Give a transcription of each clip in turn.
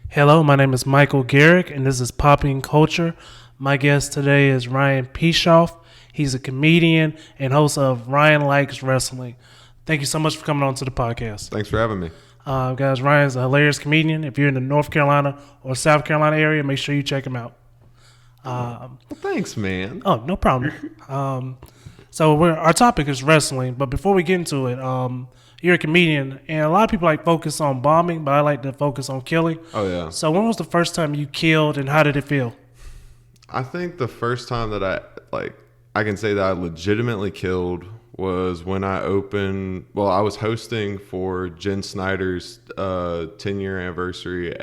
Hello, my name is Michael Garrick, and this is PoppinCulture. My guest today is Ryan Pichoff. He's a comedian and host of Ryan Likes Wrestling. Thank you so much for coming on to the podcast. Thanks for having me. Guys, Ryan's a hilarious comedian. If you're in the North Carolina or South Carolina area, make sure you check him out. Well, thanks, man. Oh, no problem. Our topic is wrestling, but before we get into it, you're a comedian, and a lot of people like focus on bombing, but I like to focus on killing. Oh, yeah. So when was the first time you killed, and how did it feel? I think the first time that I can say that I legitimately killed was when I was hosting for Jen Snyder's 10-year anniversary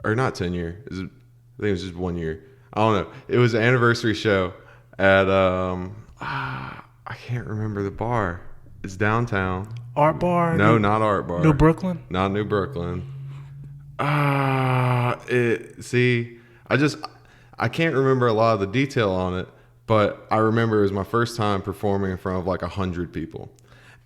not 10 year, I think it was just 1 year. I don't know. It was an anniversary show at, I can't remember the bar. It's downtown. Art Bar? No, not Art Bar. New Brooklyn? Not New Brooklyn. I can't remember a lot of the detail on it, but I remember it was my first time performing in front of like 100 people.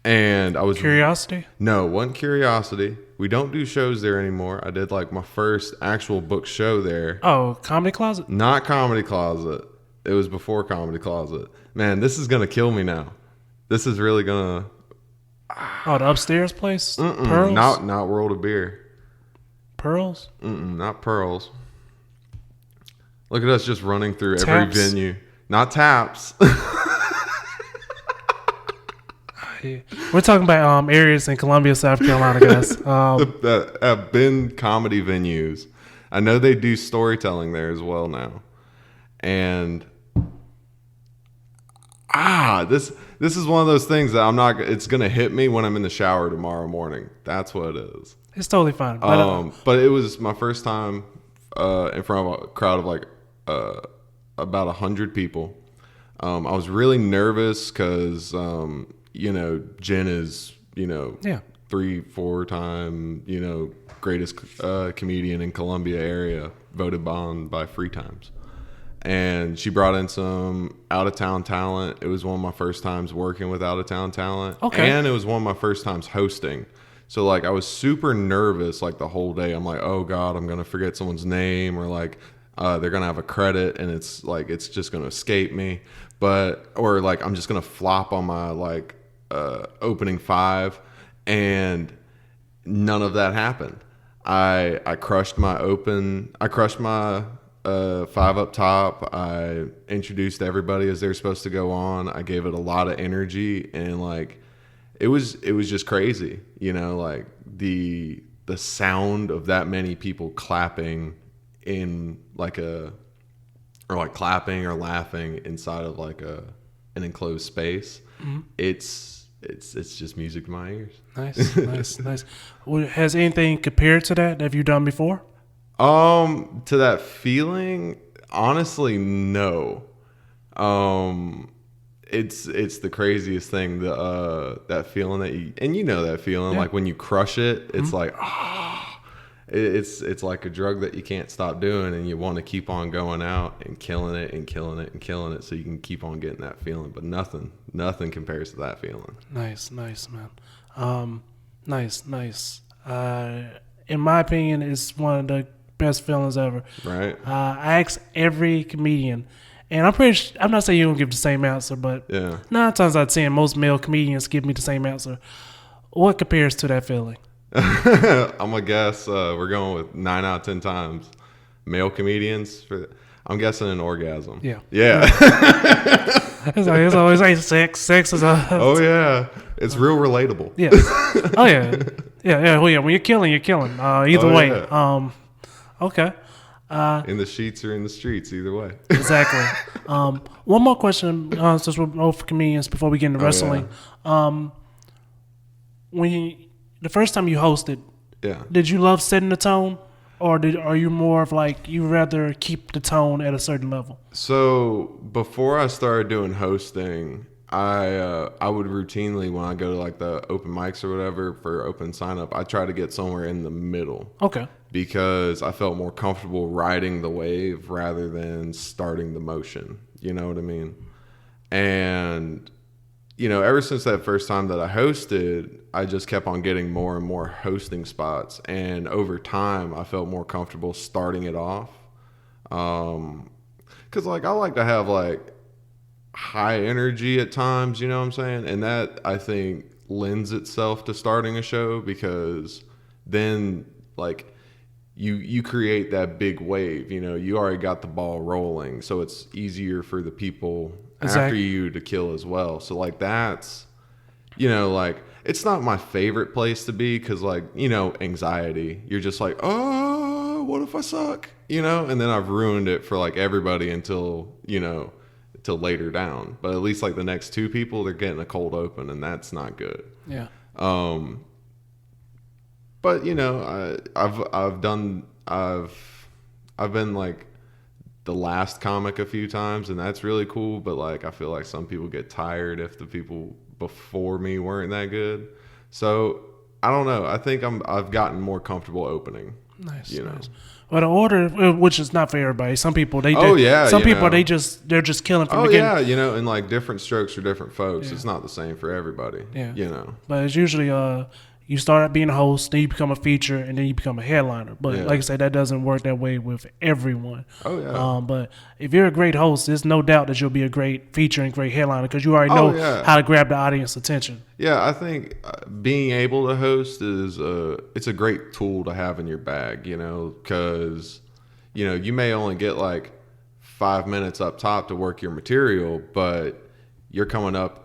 And I was... Curiosity? No, wasn't Curiosity. We don't do shows there anymore. I did like my first actual book show there. Oh, Comedy Closet? Not Comedy Closet. It was before Comedy Closet. Man, this is going to kill me now. This is really going to... Oh, the upstairs place? Mm-mm, Pearls? Not World of Beer. Pearls? Not Pearls. Look at us just running through Taps? every venue. Not Taps. We're talking about areas in Columbia, South Carolina, guys. That have been comedy venues. I know they do storytelling there as well now. And this is one of those things that it's going to hit me when I'm in the shower tomorrow morning. That's what it is. It's totally fine. But it was my first time in front of a crowd of like about 100 people. I was really nervous because Jen is 3-4 time greatest comedian in Columbia area, voted on by 3 times. And she brought in some out-of-town talent. It was one of my first times working with out-of-town talent. Okay. And it was one of my first times hosting. So, like, I was super nervous, like, the whole day. I'm like, oh, God, I'm going to forget someone's name. Or, like, they're going to have a credit, and it's just going to escape me. Or, like, I'm just going to flop on my, like, opening 5. And none of that happened. I crushed my 5 up top. I introduced everybody as they're supposed to go on. I gave it a lot of energy, and like it was just crazy, like the sound of that many people clapping in clapping or laughing inside of like an enclosed space. Mm-hmm. It's just music to my ears. Nice. Well, has anything compared to that have you done before? To that feeling, honestly, no. It's the craziest thing. That feeling that feeling, like when you crush it, it's mm-hmm. like, it's like a drug that you can't stop doing, and you want to keep on going out and killing it and killing it and killing it, so you can keep on getting that feeling. But nothing compares to that feeling. Nice, man. Nice. In my opinion, it's one of the best feelings ever. Right. I ask every comedian, and I'm not saying you don't give the same answer, but 9 times out of 10, most male comedians give me the same answer. What compares to that feeling? I'm gonna guess we're going with 9 out of 10 times. Male comedians, I'm guessing an orgasm. Yeah. It's always like sex. Sex is a... Oh, yeah. It's real relatable. Yeah. Oh, yeah. Yeah. Well, yeah. When you're killing. Either way. Yeah. Okay. In the sheets or in the streets, either way. Exactly. One more question, since we're both comedians, before we get into wrestling. Yeah. The first time you hosted, did you love setting the tone? Or are you more of like, you rather keep the tone at a certain level? So before I started doing hosting, I would routinely, when I go to like the open mics or whatever for open sign up, I try to get somewhere in the middle. Okay. Because I felt more comfortable riding the wave rather than starting the motion. You know what I mean? And ever since that first time that I hosted, I just kept on getting more and more hosting spots. And over time, I felt more comfortable starting it off. Because, like, I like to have, like, high energy at times, you know what I'm saying? And that, I think, lends itself to starting a show because then, like, you create that big wave, you already got the ball rolling, so it's easier for the people after you to kill as well. So like that's, like it's not my favorite place to be because like, anxiety, you're just like, oh, what if I suck, and then I've ruined it for like everybody until later down. But at least like the next two people, they're getting a cold open and that's not good. Yeah. But I've been like the last comic a few times, and that's really cool. But like I feel like some people get tired if the people before me weren't that good. So I don't know. I think I've gotten more comfortable opening. Nice. Nice. Well, the order, which is not for everybody. Some people they're just killing from the beginning. Yeah, and like different strokes for different folks. Yeah. It's not the same for everybody. Yeah. But it's usually you start out being a host, then you become a feature, and then you become a headliner. But like I said, that doesn't work that way with everyone. Oh, yeah. But if you're a great host, there's no doubt that you'll be a great feature and great headliner because you already know how to grab the audience attention. Yeah, I think being able to host it's a great tool to have in your bag, because, you may only get like 5 minutes up top to work your material, but you're coming up,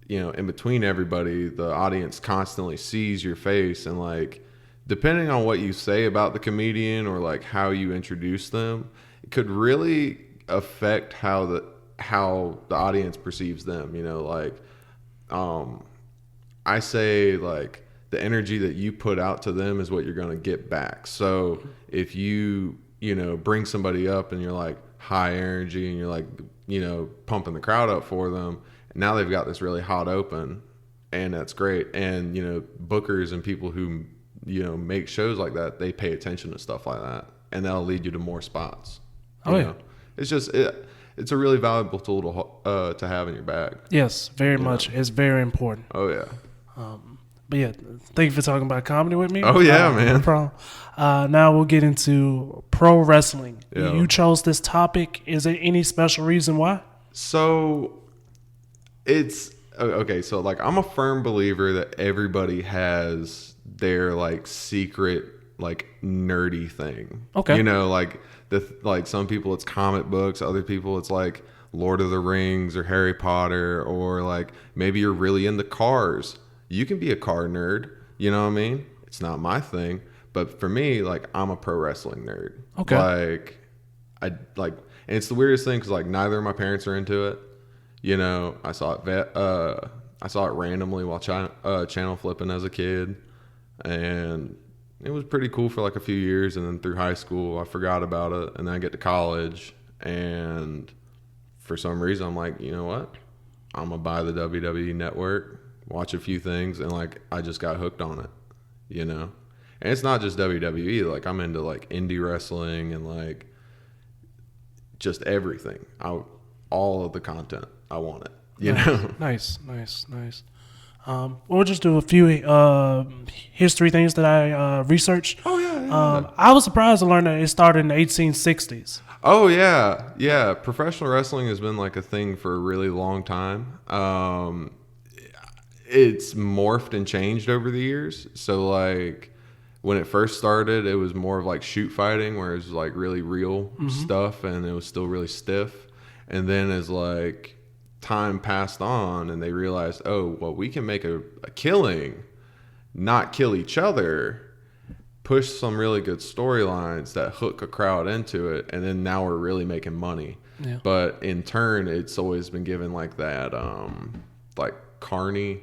in between everybody, the audience constantly sees your face, and like, depending on what you say about the comedian or like how you introduce them, it could really affect how the audience perceives them. I say like the energy that you put out to them is what you're going to get back. So if you bring somebody up and you're like high energy and you're like pumping the crowd up for them, now they've got this really hot open, and that's great. And, bookers and people who, make shows like that, they pay attention to stuff like that, and that'll lead you to more spots. You know? It's just, it's a really valuable tool to have in your bag. Yes, very much. It's very important. Oh, yeah. But yeah, thank you for talking about comedy with me. Oh, yeah, man. No problem. Now we'll get into pro wrestling. Yeah. You chose this topic. Is there any special reason why? So it's okay. So like, I'm a firm believer that everybody has their like secret, like nerdy thing. Okay. Like some people it's comic books, other people it's like Lord of the Rings or Harry Potter, or like maybe you're really into cars. You can be a car nerd. You know what I mean? It's not my thing, but for me, like I'm a pro wrestling nerd. Okay. And it's the weirdest thing because like neither of my parents are into it. I saw it randomly while channel flipping as a kid, and it was pretty cool for like a few years. And then through high school, I forgot about it, and then I get to college, and for some reason, I'm like, you know what? I'm gonna buy the WWE Network, watch a few things, and like I just got hooked on it, And it's not just WWE. Like I'm into like indie wrestling and like just everything. All of the content. I want it, Nice. We'll just do a few history things that I researched. Oh, yeah. I was surprised to learn that it started in the 1860s. Oh, yeah. Yeah. Professional wrestling has been like a thing for a really long time. It's morphed and changed over the years. So, like, when it first started, it was more of like shoot fighting, where it was like really real stuff and it was still really stiff. And then as like time passed on and they realized, oh, well, we can make a killing, not kill each other, push some really good storylines that hook a crowd into it, and then now we're really making money. Yeah. But in turn, it's always been given like that like carny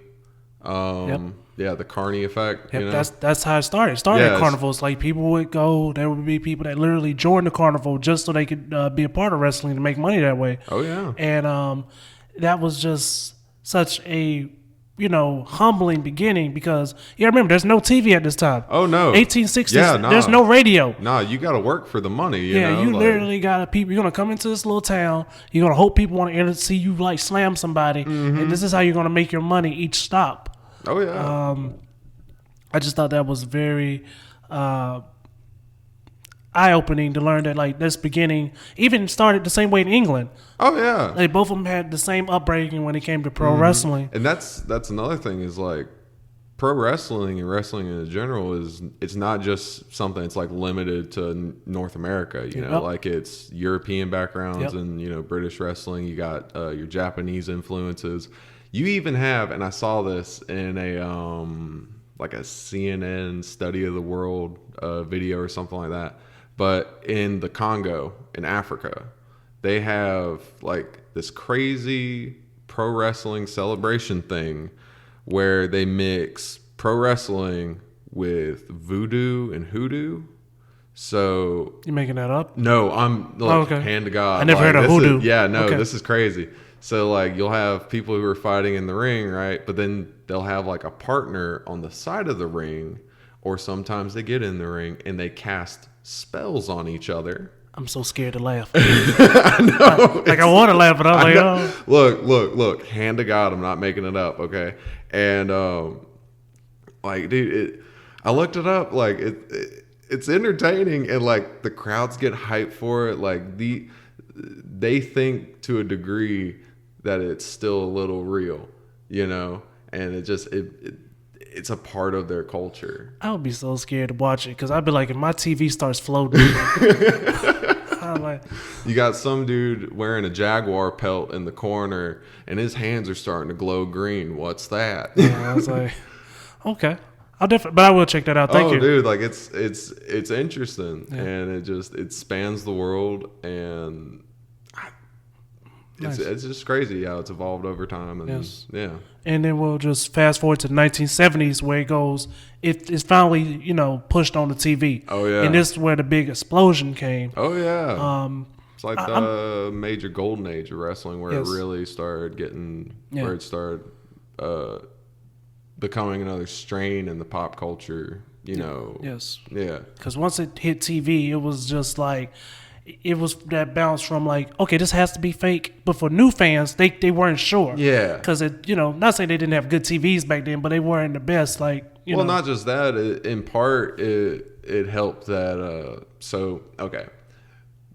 the carny effect. Yep, that's how it started. It started at carnivals. Like people would go, there would be people that literally joined the carnival just so they could be a part of wrestling to make money that way. Oh yeah. And that was just such a humbling beginning because remember there's no TV at this time. Oh no, 1860s. Yeah, nah. There's no radio. Nah, you got to work for the money. You literally got people. You're gonna come into this little town. You're gonna hope people want to see you like slam somebody, and this is how you're gonna make your money each stop. Oh yeah. I just thought that was very eye-opening to learn that like this beginning even started the same way in England. Oh yeah. Like both of them had the same upbringing when it came to pro wrestling. And that's another thing is like pro wrestling and wrestling in general it's not just something that's like limited to North America. Like it's European backgrounds and British wrestling. You got your Japanese influences. You even have, and I saw this in a like a CNN study of the world video or something like that. But in the Congo, in Africa, they have like this crazy pro wrestling celebration thing where they mix pro wrestling with voodoo and hoodoo. So You making that up? no, I'm like hand to God. I never heard of hoodoo. This is crazy. So like you'll have people who are fighting in the ring, right? But then they'll have like a partner on the side of the ring, or sometimes they get in the ring and they cast spells on each other. I'm so scared to laugh. I know. I want to laugh, but I'm like, oh. Look. Hand to God, I'm not making it up, okay? And like, dude, I looked it up. Like, it's entertaining, and like the crowds get hyped for it. Like they think to a degree that it's still a little real, and it's a part of their culture. I would be so scared to watch it because I'd be like, if my TV starts floating, I'm like, you got some dude wearing a Jaguar pelt in the corner, and his hands are starting to glow green. What's that? I was like, okay, but I will check that out. Thank you, dude. Like it's interesting, and it spans the world, and nice. It's just crazy how it's evolved over time. And And then we'll just fast forward to the 1970s where it goes. It's finally pushed on the TV. Oh yeah. And this is where the big explosion came. Oh yeah. It's like the major golden age of wrestling where it really started where it started becoming another strain in the pop culture. Yes. Yeah. Because once it hit TV, it was just like. It was that bounce from like, okay, this has to be fake. But for new fans, they weren't sure. Yeah. Because not saying they didn't have good TVs back then, but they weren't the best. Like, well, not just that. In part, it helped that.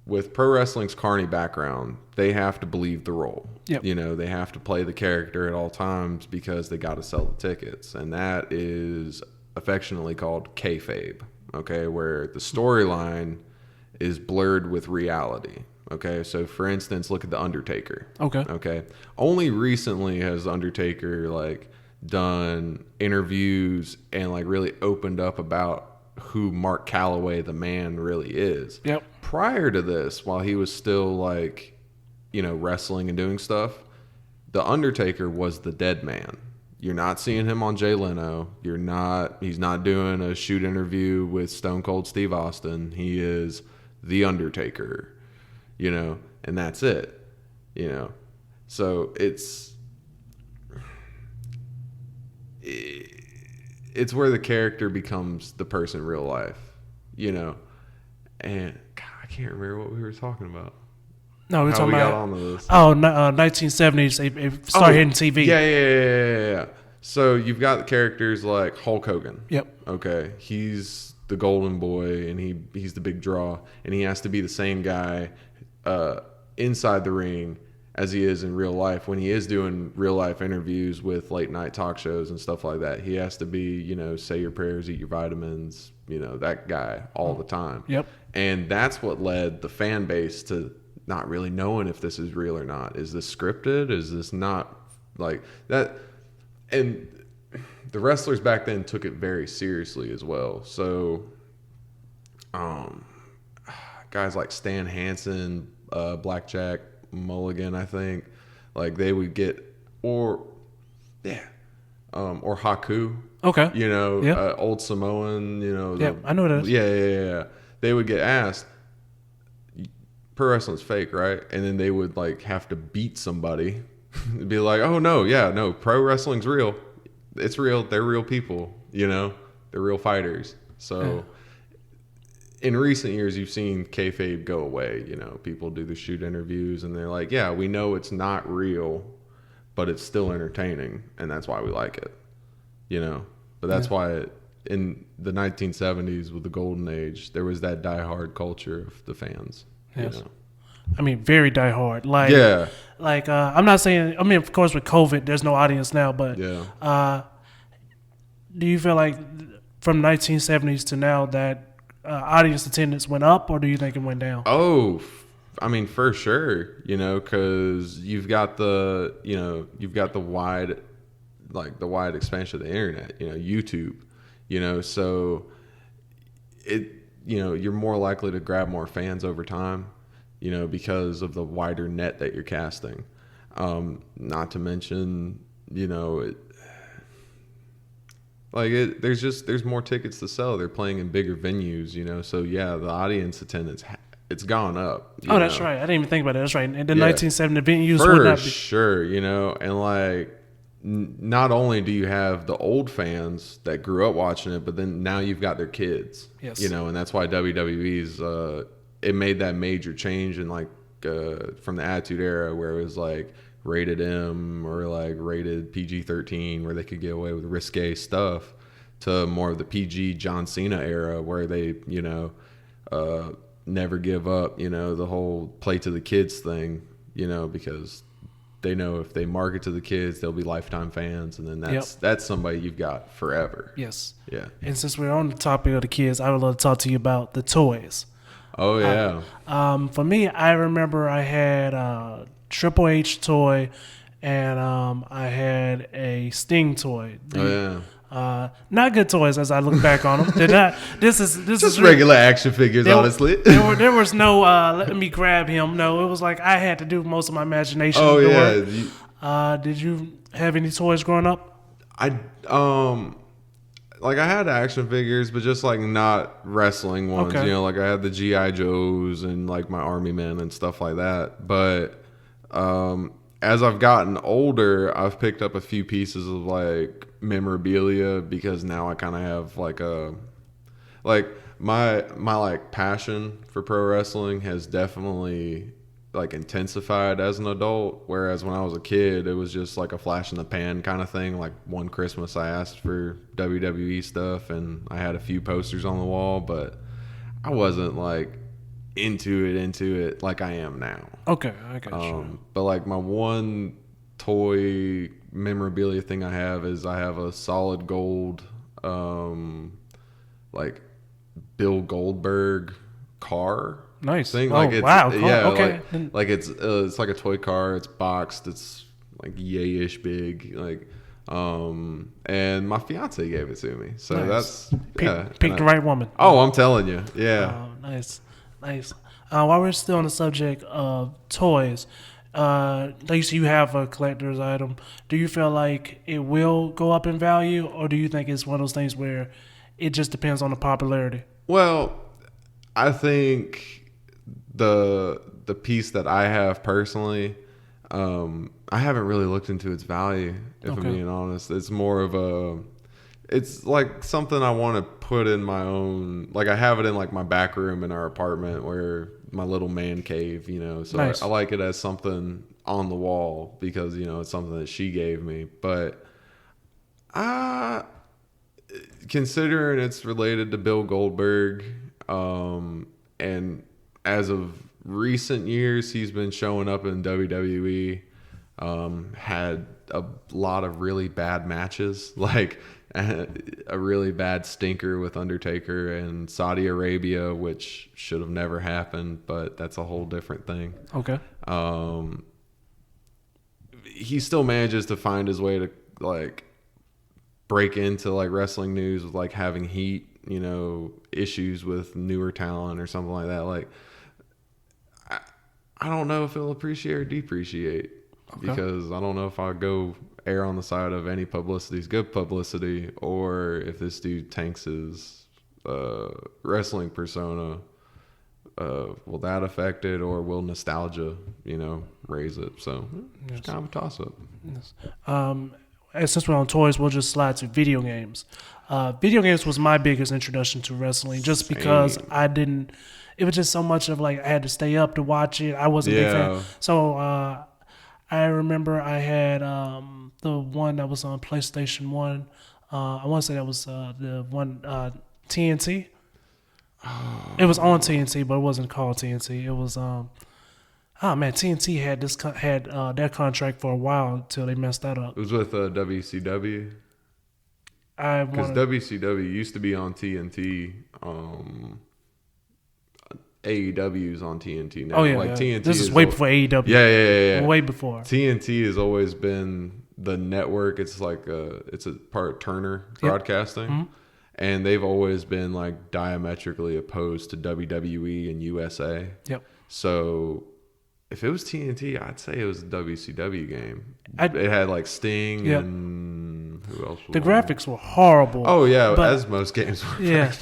With pro wrestling's carny background, they have to believe the role. Yep. They have to play the character at all times because they got to sell the tickets, and that is affectionately called kayfabe. Okay, where the storyline is blurred with reality. Okay, so for instance, look at the Undertaker. Okay, only recently has Undertaker like done interviews and like really opened up about who Mark Calloway the man really is. Yep. Prior to this, while he was still like wrestling and doing stuff, the Undertaker was the dead man. You're not seeing him on Jay Leno. He's not doing a shoot interview with Stone Cold Steve Austin. He is the Undertaker, and that's it, So it's where the character becomes the person in real life, and God, I can't remember what we were talking about. No, we're talking about. Got onto this. 1970s. They started hitting TV. Yeah. So you've got the characters like Hulk Hogan. Yep. Okay, he's the golden boy, and he's the big draw, and he has to be the same guy inside the ring as he is in real life. When he is doing real life interviews with late night talk shows and stuff like that, he has to be, say your prayers, eat your vitamins, that guy all the time. Yep. And that's what led the fan base to not really knowing if this is real or not. Is this scripted? Is this not like that? And the wrestlers back then took it very seriously as well. So, guys like Stan Hansen, Blackjack Mulligan, I think, like they would get, or Haku. Okay. Old Samoan. I know that. Yeah. They would get asked, pro wrestling's fake, right? And then they would like have to beat somebody. Be like, oh no, pro wrestling's real. it's real. They're real people, they're real fighters. So in recent years, you've seen kayfabe go away. People do the shoot interviews and they're like, yeah, we know it's not real, but it's still entertaining. And that's why we like it, but that's why in the 1970s with the golden age, there was that diehard culture of the fans. Yes. I mean, very diehard. I'm not saying. I mean, of course, with COVID, there's no audience now. But do you feel like from 1970s to now that audience attendance went up, or do you think it went down? Oh, I mean, for sure. Because you've got the wide, the wide expansion of the internet. YouTube. So it. You're more likely to grab more fans over time. Because of the wider net that you're casting. Not to mention, there's more tickets to sell. They're playing in bigger venues, so yeah, the audience attendance, it's gone up. That's right. I didn't even think about that. That's right. In the 1970 venues for would not be. Sure, and not only do you have the old fans that grew up watching it, but then now you've got their kids. Yes. And that's why WWE's it made that major change in from the Attitude Era where it was rated M or rated PG-13 where they could get away with risque stuff to more of the PG John Cena era where they never give up the whole play to the kids thing because they know if they market to the kids they'll be lifetime fans, and then that's somebody you've got forever. Yes. Yeah. And since we're on the topic of the kids, I would love to talk to you about the toys. Oh yeah. For me, I remember I had a Triple H toy, and I had a Sting toy. Not good toys as I look back on them. They're not. This is regular action figures. Honestly, there was no let me grab him. No, it was I had to do most of my imagination. Oh yeah. Did you have any toys growing up? I had action figures, but just not wrestling ones. Okay. I had the G.I. Joes and my Army Men and stuff like that. But as I've gotten older, I've picked up a few pieces of memorabilia because now I kind of have my passion for pro wrestling has definitely intensified as an adult, whereas when I was a kid it was just a flash in the pan kind of thing. One Christmas I asked for WWE stuff and I had a few posters on the wall, but I wasn't into it like I am now. Okay, I got you. But my one toy memorabilia thing I have is I have a solid gold Bill Goldberg car. Nice thing. Wow. Yeah. Okay. It's like a toy car. It's boxed. It's yay-ish big. And my fiance gave it to me. So nice. That's picked the right woman. Oh, I'm telling you. Yeah. Nice. While we're still on the subject of toys, you have a collector's item. Do you feel like it will go up in value, or do you think it's one of those things where it just depends on the popularity? Well, I think the piece that I have personally, I haven't really looked into its value, if I'm being honest. It's more of it's something I want to put in my own, I have it in my back room in our apartment where my little man cave, so nice. I like it as something on the wall because, it's something that she gave me. But considering it's related to Bill Goldberg, and as of recent years, he's been showing up in WWE, had a lot of really bad matches, a really bad stinker with Undertaker and Saudi Arabia, which should have never happened, but that's a whole different thing. Okay. He still manages to find his way to break into wrestling news with having heat, issues with newer talent or something like that. I don't know if he'll appreciate or depreciate because I don't know if I'll go err on the side of any publicity is good publicity, or if this dude tanks his wrestling persona, will that affect it, or will nostalgia, raise it? So it's kind of a toss up. Yes. and since we're on toys, we'll just slide to video games. Video games was my biggest introduction to wrestling, just because Same. I didn't. It was just so much of like I had to stay up to watch it. I wasn't a big Yeah. fan. So I remember I had the one that was on PlayStation 1. I want to say that was the one TNT. It was on TNT, but it wasn't called TNT. It was oh man, TNT had had their contract for a while until they messed that up. It was with WCW. I Because wanna, WCW used to be on TNT. AEW's on TNT now. oh yeah, like yeah. TNT. This is way before AEW. Yeah. Way before. TNT has always been the network. It's like it's a part of Turner Broadcasting, Mm-hmm. and they've always been like diametrically opposed to WWE and USA. Yep. So if it was TNT, I'd say it was a WCW game. I'd- It had like Sting Yep. and who else? Was The on graphics were horrible. Oh yeah, but- as most games were. Yeah,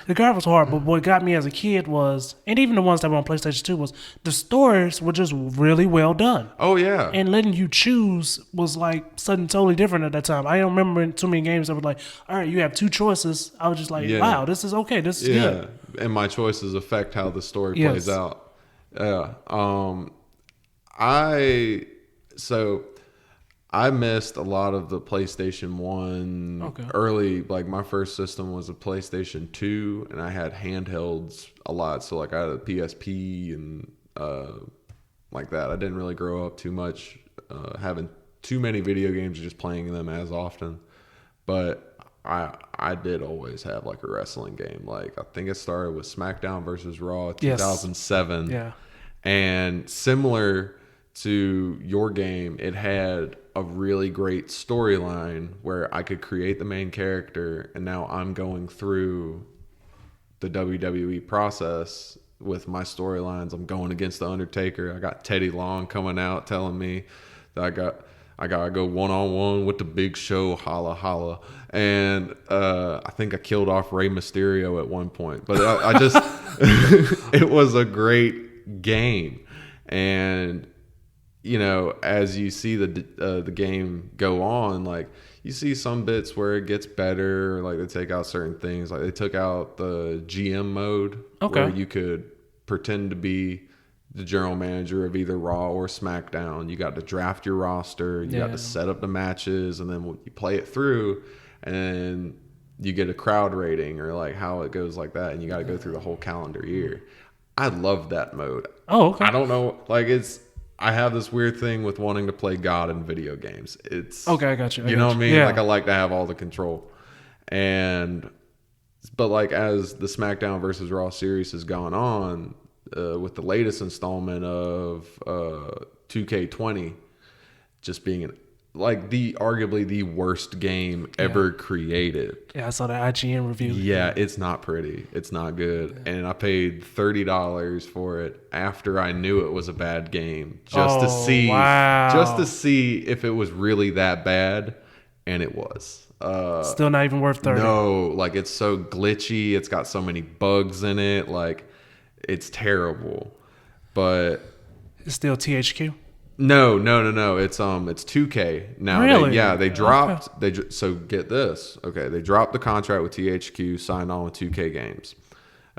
the graphics were hard, but what got me as a kid was, and even the ones that were on PlayStation 2, was the stories were just really well done. Oh yeah. And letting you choose was like something totally different at that time. I don't remember too many games that were like, all right, you have two choices. I was just like, Yeah. wow, this is okay. This is Yeah, good. and my choices affect how the story Yes. plays out. Yeah. I missed a lot of the PlayStation 1 Okay. early. Like my first system was a PlayStation 2, and I had handhelds a lot. So like I had a PSP and like that. I didn't really grow up too much having too many video games or just playing them as often. But I did always have like a wrestling game. Like I think it started with SmackDown versus Raw Yes. 2007. Yeah. And similar to your game, it had a really great storyline where I could create the main character, and now I'm going through the WWE process with my storylines. I'm going against the Undertaker. I got Teddy Long coming out telling me that I gotta go one-on-one with the Big Show, holla holla. And I think I killed off Rey Mysterio at one point, but I just it was a great game. And you know, as you see the game go on, like you see some bits where it gets better, like they take out certain things. Like they took out the GM mode, Okay. where you could pretend to be the general manager of either Raw or SmackDown. You got to draft your roster, you got Yeah. to set up the matches, and then you play it through, and you get a crowd rating or like how it goes like that, and you got to go through the whole calendar year. I love that mode. Oh, okay. I don't know, like I have this weird thing with wanting to play God in video games. It's Okay, I got you. You know what I mean? Yeah. Like I like to have all the control. But like as the SmackDown versus Raw series has gone on, with the latest installment of 2K20 just being arguably the worst game ever created. Yeah, I saw the IGN review. Yeah, it's not pretty. It's not good. And I paid $30 for it after I knew it was a bad game just to see if it was really that bad, and it was. Still not even worth 30. No, like it's so glitchy. It's got so many bugs in it. Like it's terrible. But It's still THQ. no. It's 2K now. Really? They dropped. So get this. Okay, they dropped the contract with THQ, signed on with 2K Games.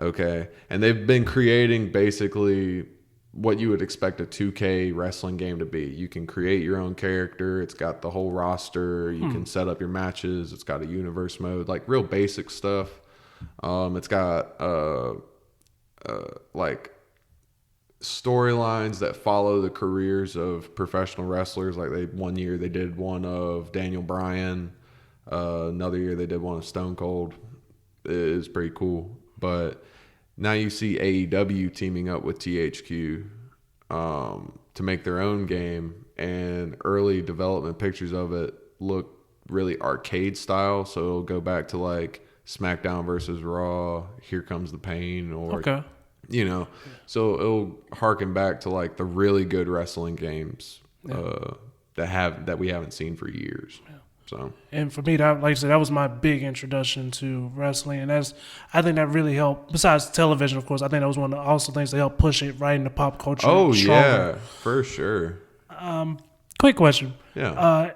Okay, and they've been creating basically what you would expect a 2K wrestling game to be. You can create your own character. It's got the whole roster. You can set up your matches. It's got a universe mode, like real basic stuff. It's got like storylines that follow the careers of professional wrestlers. Like one year they did one of Daniel Bryan. Another year they did one of Stone Cold. It is pretty cool. But now you see AEW teaming up with THQ to make their own game, and early development pictures of it look really arcade style. So it'll go back to like SmackDown versus Raw, Here Comes the Pain, or Okay. you know, so it'll harken back to like the really good wrestling games that we haven't seen for years. So And for me, that, like I said, that was my big introduction to wrestling, and I think that really helped. Besides television, of course, I think that was one of the also things that helped push it right into pop culture. oh stronger. yeah, for sure. Quick question. Yeah.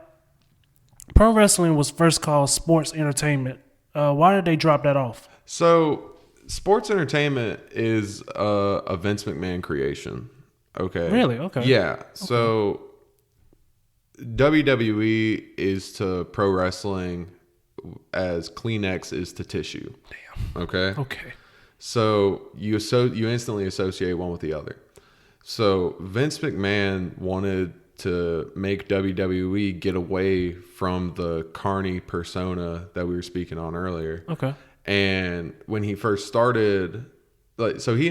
Pro wrestling was first called sports entertainment. Why did they drop that off? So, sports entertainment is a Vince McMahon creation. Okay. Really? Okay. Yeah. So, WWE is to pro wrestling as Kleenex is to tissue. Damn. Okay. Okay. So you instantly associate one with the other. So Vince McMahon wanted to make WWE get away from the carny persona that we were speaking on earlier. Okay. And when he first started, like, so he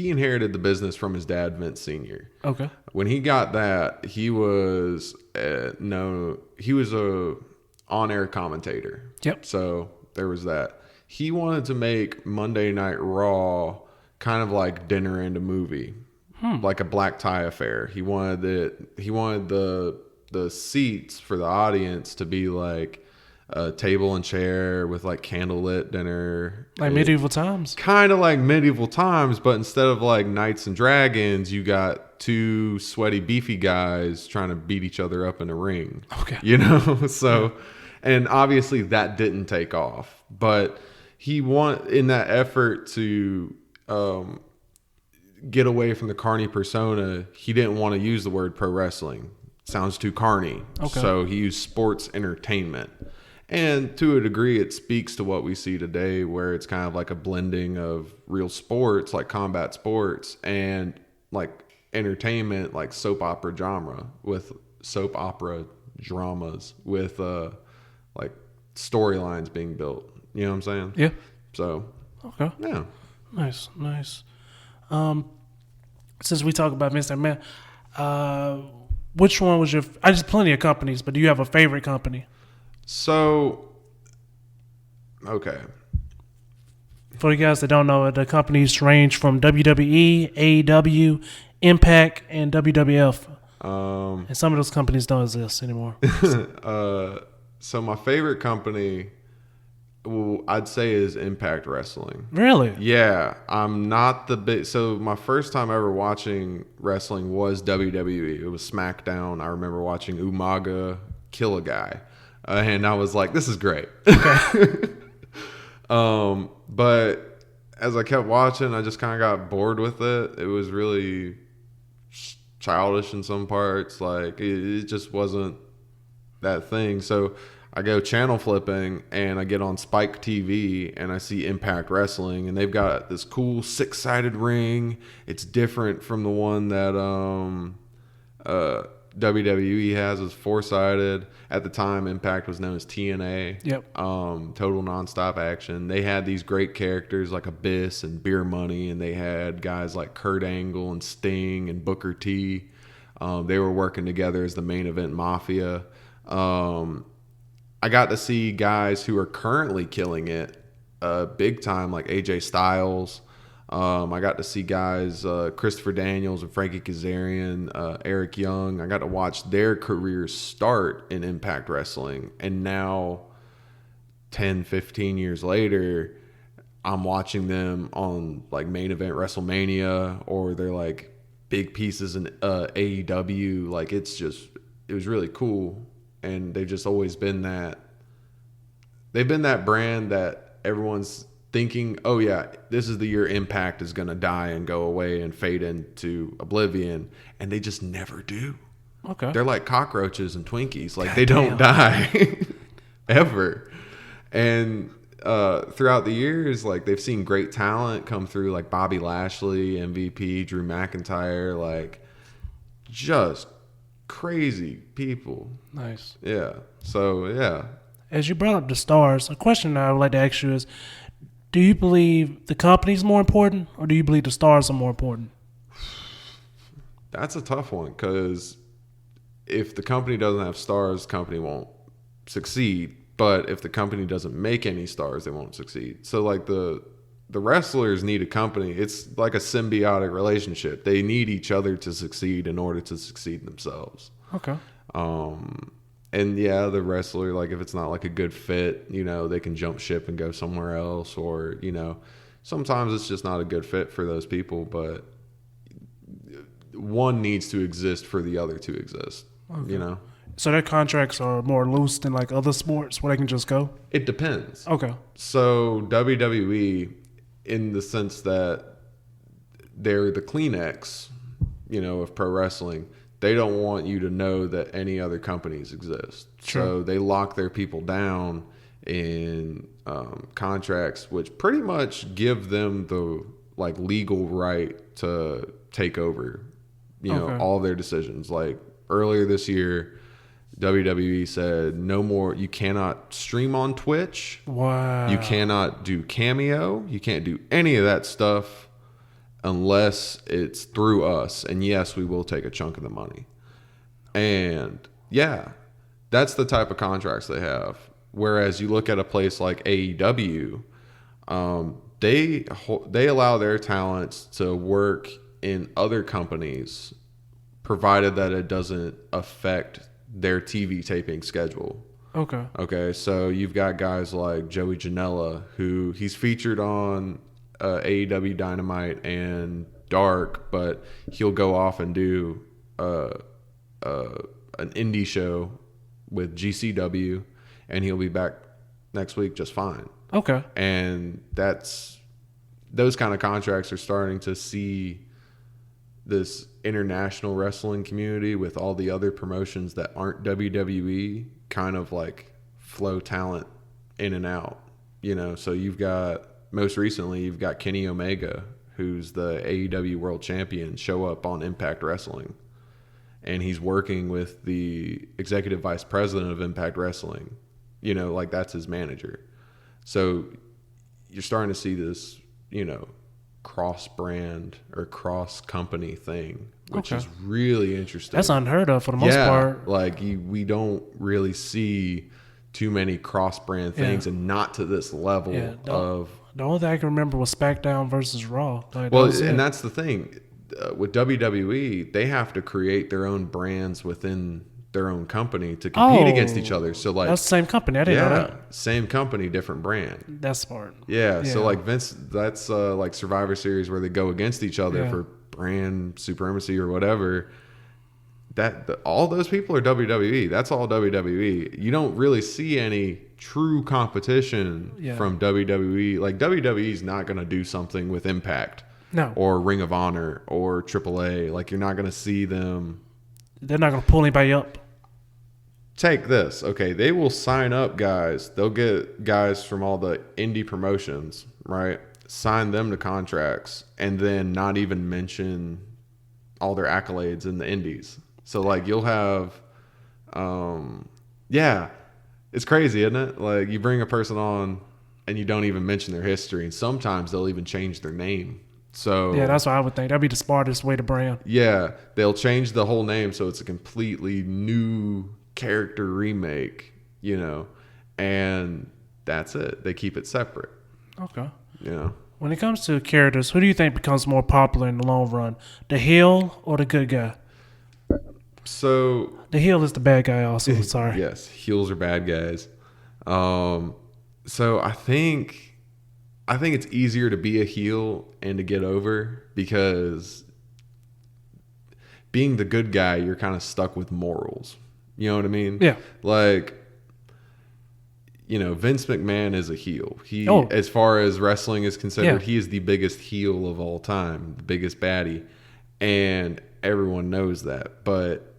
inherited the business from his dad, Vince Sr. Okay. When he got that, he was he was a on-air commentator. Yep. So there was that. He wanted to make Monday Night Raw kind of like dinner and a movie, like a black tie affair. He wanted the seats for the audience to be like a table and chair with like candlelit dinner, Like medieval times. kind of like medieval times, but instead of like knights and dragons, you got two sweaty, beefy guys trying to beat each other up in a ring. Okay. You know, so, and obviously that didn't take off, but in that effort to get away from the carny persona, he didn't want to use the word pro wrestling. Sounds too carny. Okay. So he used sports entertainment. And to a degree, it speaks to what we see today, where it's kind of like a blending of real sports, like combat sports, and like entertainment, like soap opera dramas with like storylines being built. You know what I'm saying? Yeah. So, Okay. yeah. Nice. Since we talk about Vince McMahon, which one was your? I just plenty of companies, but do you have a favorite company? So, okay. For the guys that don't know, the companies range from WWE, AEW, Impact, and WWF. And some of those companies don't exist anymore. So my favorite company, I'd say, is Impact Wrestling. Really? Yeah, I'm not the big. So my first time ever watching wrestling was WWE. It was SmackDown. I remember watching Umaga kill a guy, and I was like, "This is great." Okay. But as I kept watching, I just kind of got bored with it. It was really childish in some parts. Like it just wasn't that thing. So I go channel flipping and I get on Spike TV and I see Impact Wrestling, and they've got this cool 6-sided ring. It's different from the one that WWE has. It's 4-sided. At the time, Impact was known as TNA. Yep. Total Nonstop Action. They had these great characters like Abyss and Beer Money, and they had guys like Kurt Angle and Sting and Booker T. They were working together as the Main Event Mafia. I got to see guys who are currently killing it big time, like AJ Styles. I got to see guys, Christopher Daniels and Frankie Kazarian, Eric Young. I got to watch their careers start in Impact Wrestling. And now, 10, 15 years later, I'm watching them on like Main Event WrestleMania, or they're like big pieces in AEW. Like it was really cool. And they've just always been they've been that brand that everyone's thinking, oh yeah, this is the year Impact is going to die and go away and fade into oblivion. And they just never do. Okay. They're like cockroaches and Twinkies. Like they don't die ever. And throughout the years, like they've seen great talent come through, like Bobby Lashley, MVP, Drew McIntyre, like just crazy people. Nice. Yeah. So, yeah. As you brought up the stars, a question I would like to ask you is, do you believe the company's more important, or do you believe the stars are more important? That's a tough one, because if the company doesn't have stars, the company won't succeed. But if the company doesn't make any stars, they won't succeed. So, like, the wrestlers need a company. It's like a symbiotic relationship. They need each other to succeed in order to succeed themselves. Okay. And yeah, the wrestler, like if it's not like a good fit, you know, they can jump ship and go somewhere else, or, you know, sometimes it's just not a good fit for those people, but one needs to exist for the other to exist, Okay. you know? So their contracts are more loose than like other sports where they can just go? It depends. Okay. So WWE, in the sense that they're the Kleenex, of pro wrestling, they don't want you to know that any other companies exist. True. So they lock their people down in contracts, which pretty much give them the like legal right to take over, all their decisions. Like earlier this year, WWE said no more. You cannot stream on Twitch. Wow. You cannot do Cameo. You can't do any of that stuff unless it's through us. And yes, we will take a chunk of the money. And yeah, that's the type of contracts they have. Whereas you look at a place like AEW, they allow their talents to work in other companies, provided that it doesn't affect their TV taping schedule. Okay, so you've got guys like Joey Janela, who he's featured on AEW Dynamite and Dark, but he'll go off and do an indie show with GCW, and he'll be back next week just fine. Okay. And those kind of contracts are starting to see this international wrestling community with all the other promotions that aren't WWE kind of like flow talent in and out, so most recently you've got Kenny Omega, who's the AEW world champion, show up on Impact Wrestling, and he's working with the executive vice president of Impact Wrestling, like that's his manager. So you're starting to see this, cross brand or cross company thing, which is really interesting. That's unheard of for the most part. Like we don't really see too many cross brand things, and not to this level of. The only thing I can remember was SmackDown versus Raw. That's the thing with WWE. They have to create their own brands within their own company to compete against each other. So like that's the same company. I didn't know that. Same company, different brand. That's smart. Yeah. So like Vince, that's like Survivor Series where they go against each other for brand supremacy or whatever. All those people are WWE. That's all WWE. You don't really see any true competition from WWE. Like WWE's not going to do something with Impact, or Ring of Honor or AAA. Like you're not going to see them. They're not going to pull anybody up. Take this. Okay, they will sign up guys. They'll get guys from all the indie promotions, right? Sign them to contracts, and then not even mention all their accolades in the indies. So like you'll have, it's crazy, isn't it? Like you bring a person on and you don't even mention their history, and sometimes they'll even change their name. So yeah, that's what I would think. That'd be the smartest way to brand. Yeah, they'll change the whole name so it's a completely new character remake, and that's it. They keep it separate. Okay. Yeah. When it comes to characters, who do you think becomes more popular in the long run, the heel or the good guy? So the heel is the bad guy also. Sorry. Yes, heels are bad guys. So I think it's easier to be a heel and to get over, because being the good guy, you're kind of stuck with morals. You know what I mean? Yeah. Like, Vince McMahon is a heel. As far as wrestling is considered, he is the biggest heel of all time, the biggest baddie, and everyone knows that. But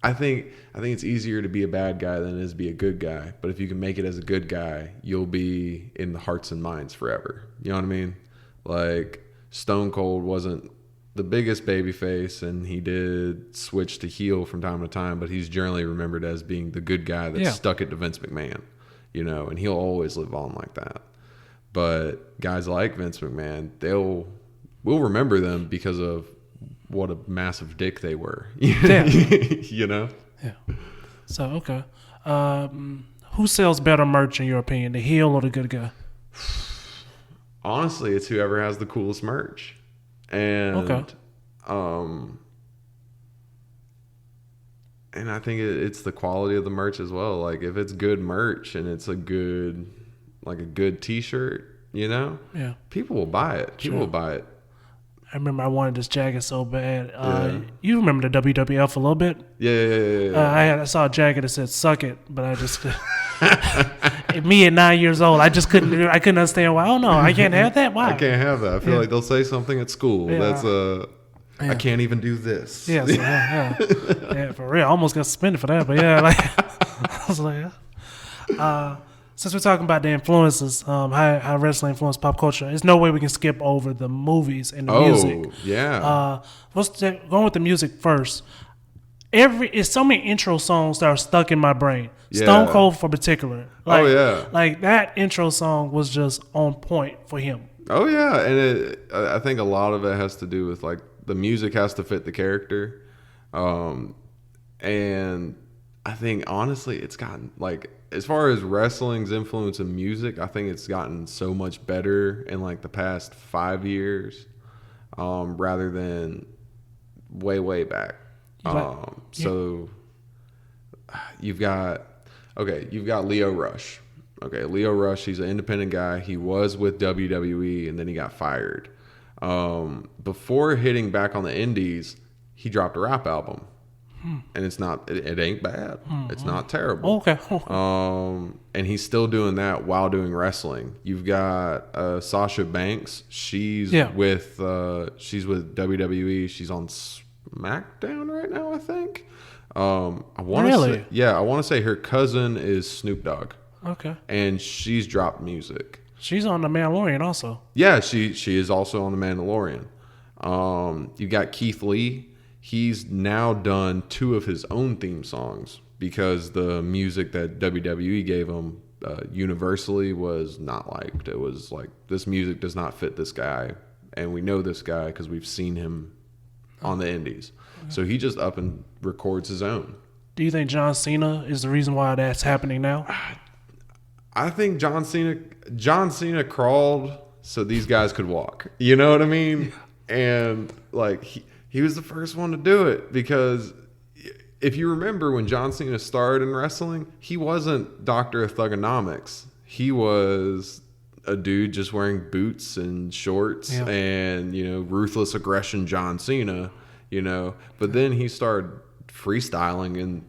I think it's easier to be a bad guy than it is to be a good guy. But if you can make it as a good guy, you'll be in the hearts and minds forever. You know what I mean? Like Stone Cold wasn't the biggest babyface, and he did switch to heel from time to time, but he's generally remembered as being the good guy that stuck it to Vince McMahon, and he'll always live on like that. But guys like Vince McMahon, we'll remember them because of what a massive dick they were. Yeah. Yeah. So, okay. Who sells better merch in your opinion, the heel or the good guy? Honestly, it's whoever has the coolest merch. And and I think it's the quality of the merch as well. Like if it's good merch and it's a good t-shirt, people will buy it. People will buy it. I remember I wanted this jacket so bad. Yeah. You remember the WWF a little bit? Yeah. I saw a jacket that said "Suck It," but I just me at 9 years old, I just couldn't. I couldn't understand why. Oh no, I can't have that. Why? I can't have that. I feel like they'll say something at school. Yeah. That's I can't even do this. Yeah, so, yeah, for real. I almost got suspended for that, but yeah, like I was like, since we're talking about the influences, how wrestling influenced pop culture, there's no way we can skip over the movies and the music. Yeah. Going with the music first. It's so many intro songs that are stuck in my brain. Yeah. Stone Cold for particular. Like, oh yeah. Like that intro song was just on point for him. Oh yeah, and I think a lot of it has to do with like the music has to fit the character, and I think honestly it's gotten like as far as wrestling's influence in music, I think it's gotten so much better in like the past 5 years, rather than way back. So you've got Leo Rush. Okay, Leo Rush, he's an independent guy. He was with WWE and then he got fired. Before hitting back on the indies, he dropped a rap album. And it ain't bad. It's not terrible. Okay. And he's still doing that while doing wrestling. You've got Sasha Banks. She's with WWE. She's on SmackDown right now, I think. I want to say her cousin is Snoop Dogg. Okay. And she's dropped music. She's on The Mandalorian also. Yeah, she is also on The Mandalorian. You got Keith Lee. He's now done 2 of his own theme songs because the music that WWE gave him universally was not liked. It was like, this music does not fit this guy. And we know this guy because we've seen him on the indies. So he just up and records his own. Do you think John Cena is the reason why that's happening now? I think John Cena crawled so these guys could walk. You know what I mean? And like he was the first one to do it, because if you remember when John Cena started in wrestling, he wasn't Dr. Thugonomics. He was a dude just wearing boots and shorts and, ruthless aggression John Cena, But then he started freestyling and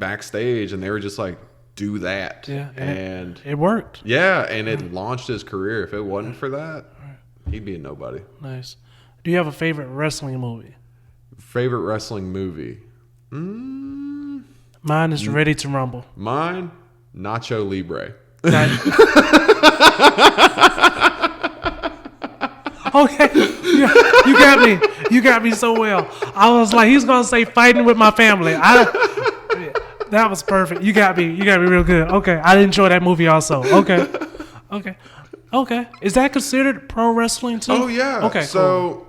backstage, and they were just like, do that. Yeah, and it worked. Yeah, and it launched his career. If it wasn't for that, he'd be a nobody. Nice. Do you have a favorite wrestling movie? Favorite wrestling movie? Mine is Ready to Rumble. Mine, Nacho Libre. Okay, you got me. You got me so well. I was like, he's gonna say fighting with my family. That was perfect. You got me. You got me real good. Okay, I enjoy that movie also. Okay. Is that considered pro wrestling too? Oh yeah. Okay. So,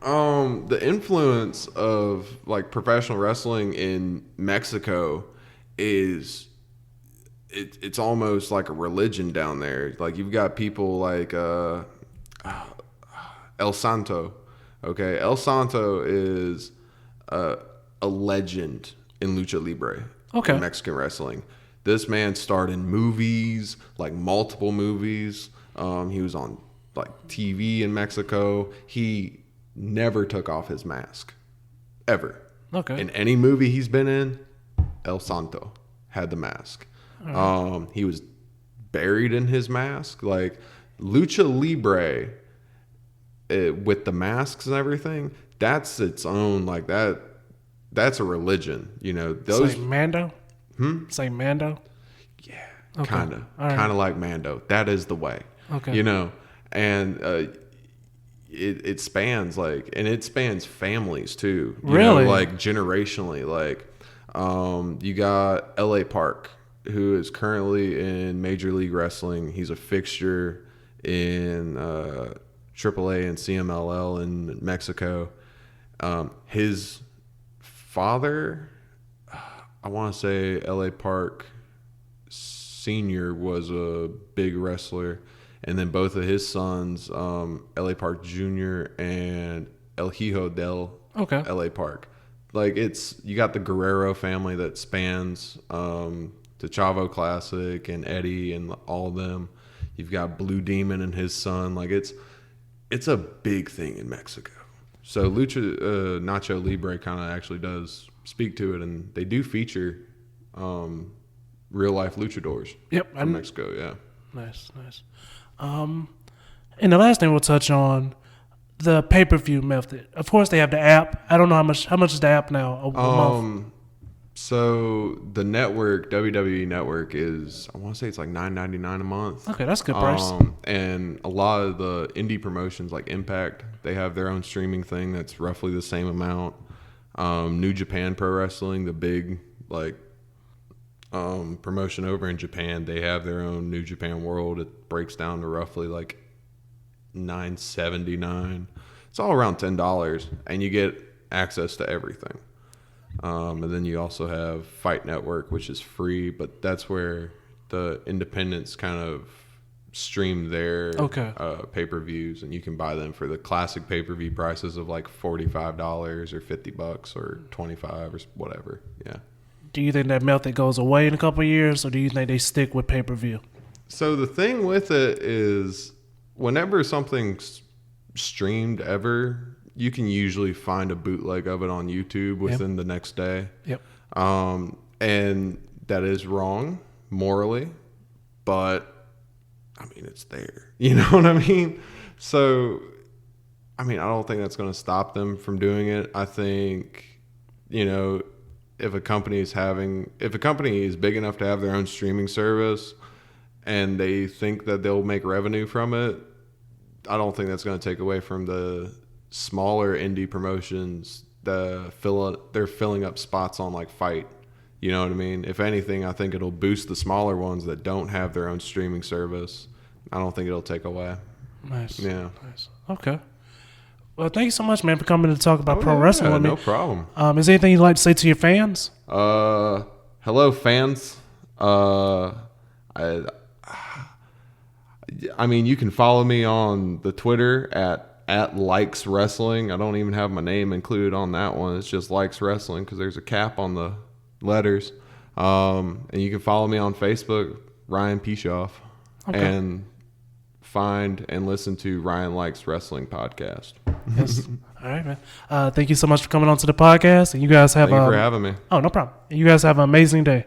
the influence of like professional wrestling in Mexico is it's almost like a religion down there. Like you've got people like El Santo. Okay, El Santo is a legend in lucha libre. Okay. In Mexican wrestling. This man starred in movies, like multiple movies. He was on like TV in Mexico. He never took off his mask, ever. Okay. In any movie he's been in, El Santo had the mask. Right. He was buried in his mask. Like lucha libre, with the masks and everything, that's its own like that. That's a religion, Those like Mando. It's like Mando. Yeah, okay. Kind of like Mando. That is the way. Okay. And it spans it spans families too. Really? Like generationally. Like, you got L.A. Park, who is currently in Major League Wrestling. He's a fixture in AAA and CMLL in Mexico. His father, I want to say L.A. Park Sr. was a big wrestler. And then both of his sons, L.A. Park Jr. and El Hijo del L.A. Park. Like you got the Guerrero family that spans the Chavo Classic and Eddie and all of them. You've got Blue Demon and his son. Like it's a big thing in Mexico. So Nacho Libre kind of actually does speak to it, and they do feature real life luchadors from Mexico. Yeah. Nice. And the last thing we'll touch on, the pay-per-view method. Of course, they have the app. I don't know how much is the app now a month. So the network, WWE Network, is, I want to say it's like $9.99 a month. Okay, that's a good price. And a lot of the indie promotions like Impact, they have their own streaming thing that's roughly the same amount. New Japan Pro Wrestling, the big promotion over in Japan, they have their own New Japan World. It breaks down to roughly like $9.79. It's all around $10, and you get access to everything. And then you also have Fight Network, which is free, but that's where the independents kind of stream their pay-per-views, and you can buy them for the classic pay-per-view prices of like $45 or $50 or $25 or whatever. Yeah. Do you think that method goes away in a couple of years, or do you think they stick with pay-per-view? So the thing with it is, whenever something's streamed ever, you can usually find a bootleg of it on YouTube within the next day. Yep. And that is wrong morally, but I mean, it's there. You know what I mean? So, I mean, I don't think that's going to stop them from doing it. I think, if a company is big enough to have their own streaming service and they think that they'll make revenue from it, I don't think that's going to take away from the smaller indie promotions. They're filling up spots on like Fight. You know what I mean? If anything, I think it'll boost the smaller ones that don't have their own streaming service. I don't think it'll take away. Nice. Yeah. Nice. Okay. Well, thank you so much, man, for coming to talk about pro wrestling with me. No problem. Is there anything you'd like to say to your fans? Hello, fans. I mean, you can follow me on the Twitter at Likes Wrestling. I don't even have my name included on that one. It's just Likes Wrestling because there's a cap on the letters. And you can follow me on Facebook, Ryan Pichoff, and find and listen to Ryan Likes Wrestling podcast. Yes. All right, man. Thank you so much for coming on to the podcast. And you guys have Thank you for having me. Oh, no problem. You guys have an amazing day.